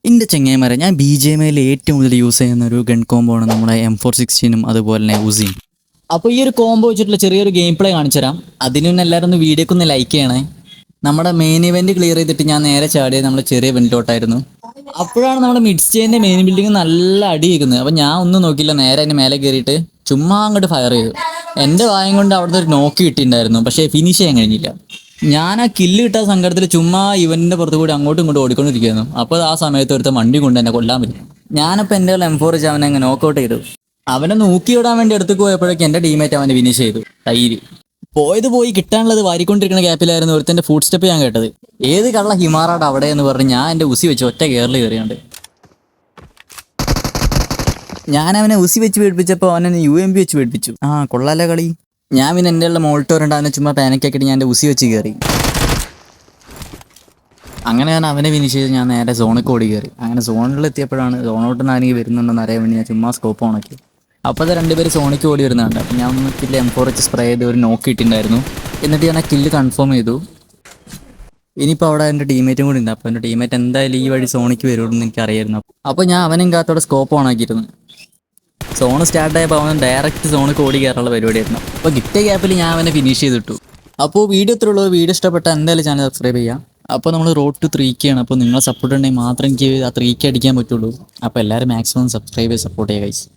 എൻ്റെ ചെങ്ങായിമാരെ ഞാൻ BGMIയിൽ ഏറ്റവും കൂടുതൽ യൂസ് ചെയ്യുന്ന ഒരു ഗൺ കോംബോ ആണ് നമ്മുടെ M416 അതുപോലെ തന്നെ ഉസിയും. അപ്പോൾ ഈ ഒരു കോംബോ വെച്ചിട്ടുള്ള ചെറിയൊരു ഗെയിം പ്ലേ കാണിച്ചു തരാം. അതിന് മുന്നേ എല്ലാവരും ഒന്ന് വീഡിയോക്ക് ഒന്ന് ലൈക്ക് ചെയ്യണേ. നമ്മുടെ മെയിൻ ഇവന്റ് ക്ലിയർ ചെയ്തിട്ട് ഞാൻ നേരെ ചാടിയത് നമ്മുടെ ചെറിയ ഇവന്റിലോട്ടായിരുന്നു. അപ്പോഴാണ് നമ്മുടെ മിഡ് സ്റ്റേജിന്റെ മെയിൻ ബിൽഡിംഗ് നല്ല അടി കേൾക്കുന്നത്. അപ്പോൾ ഞാൻ ഒന്നും നോക്കിയില്ല, നേരെ അതിന് മേലെ കയറിയിട്ട് ചുമ്മാ അങ്ങോട്ട് ഫയർ ചെയ്തു. എൻ്റെ വായം കൊണ്ട് അവിടുത്തെ ഒരു നോക്ക് കിട്ടിയിട്ടുണ്ടായിരുന്നു, പക്ഷേ ഫിനിഷ് ചെയ്യാൻ കഴിഞ്ഞില്ല. ഞാൻ ആ കില്ല് കിട്ടാൻ സങ്കടത്തിൽ ചുമ്മാ ഇവന്റിന്റെ പുറത്ത് കൂടി അങ്ങോട്ടും ഇങ്ങോട്ടും ഓടിക്കൊണ്ടിരിക്കുന്നു. അപ്പോൾ ആ സമയത്ത് ഒരുത്ത വണ്ടി കൊണ്ട് എന്നെ കൊല്ലാൻ പറ്റും. ഞാനപ്പോൾ എൻ്റെ M4 വെച്ച് അവനെ അങ്ങ് നോക്കൗട്ട് ചെയ്തു. അവനെ നോക്കി വിടാൻ വേണ്ടി അടുത്തേക്ക് പോയപ്പോഴേക്കും എൻ്റെ ടീമേറ്റ് അവനെ ഫിനിഷ് ചെയ്തു. തൈര് പോയി കിട്ടാനുള്ളത് വാരിക്കൊണ്ടിരിക്കുന്ന ഗ്യാപ്പിലായിരുന്നു ഒരുത്തൻ്റെ ഫുഡ് സ്റ്റെപ്പ് ഞാൻ കേട്ടത്. ഏത് കള്ള ഹിമാറാട് അവിടെ എന്ന് പറഞ്ഞ് ഞാൻ എൻ്റെ ഉസി വെച്ച് ഒറ്റ കയറിൽ കയറിയുണ്ട്. ഞാൻ അവനെ ഉസി വെച്ച് പേടിപ്പിച്ചപ്പോൾ അവനെ UMP വെച്ച് പേടിപ്പിച്ചു. കൊള്ളാല കളി. ഞാൻ പിന്നെ എൻ്റെ ഉള്ള മോൾട്ടോറുണ്ട്, അവനെ ചുമ്മാ പാനക്കാക്കിയിട്ട് ഞാൻ എൻ്റെ ഉസി വെച്ച് കയറി. അങ്ങനെ ഞാൻ അവനെ ഫിനിഷ് ചെയ്ത് ഞാൻ നേരെ സോണിൽ ഓടി കയറി. അങ്ങനെ സോണിൽ എത്തിയപ്പോഴാണ് സോണോട്ട് ആരെങ്കിലും വരുന്നുണ്ടെന്ന് അറിയാൻ വേണ്ടി ഞാൻ ചുമ്മാ സ്കോപ്പ് ഓണാക്കി. അപ്പോൾ അത് രണ്ടുപേര് സോണിക്ക് ഓടി വരുന്നുണ്ട്. അപ്പം ഞാൻ കില്ല് M4 വെച്ച് സ്പ്രേ ചെയ്ത് ഒരു നോക്ക് ഇട്ടിട്ടുണ്ടായിരുന്നു. എന്നിട്ട് ഞാൻ ആ കില്ല് കൺഫേം ചെയ്തു. ഇനിയിപ്പോൾ അവിടെ എൻ്റെ ടീമേറ്റും കൂടി ഉണ്ട്. അപ്പോൾ എൻ്റെ ടീമേറ്റ് എന്തായാലും ഈ വഴി സോണിക്ക് വരുമെന്ന് എനിക്കറിയായിരുന്നു. അപ്പോൾ ഞാൻ അവനും കാത്തോടെ സ്കോപ്പ് ഓണാക്കിയിരുന്നു. സോണ് സ്റ്റാർട്ടായപ്പോൾ അവൻ ഡയറക്റ്റ് സോണിൽ ഓടി കയറാനുള്ള പരിപാടിയായിരുന്നു. അപ്പോൾ കിട്ടിയ ഗ്യാപ്പിൽ ഞാൻ അവനെ ഫിനിഷ് ചെയ്തിട്ടു. അപ്പോൾ വീഡിയോ ഇത്രയുള്ളൂ. വീഡിയോ ഇഷ്ടപ്പെട്ടാൽ എന്തായാലും ചാനൽ സബ്സ്ക്രൈബ് ചെയ്യുക. അപ്പോൾ നമ്മൾ റോഡ് ടു 3K ആണ്. അപ്പോൾ നിങ്ങളെ സപ്പോർട്ട് ഉണ്ടെങ്കിൽ മാത്രമേ എനിക്ക് ആ 3K അടിക്കാൻ പറ്റുള്ളൂ. അപ്പോൾ എല്ലാവരും മാക്സിമം സബ്സ്ക്രൈബ് ചെയ്ത് സപ്പോർട്ട് ചെയ്യുക ഗൈസ്.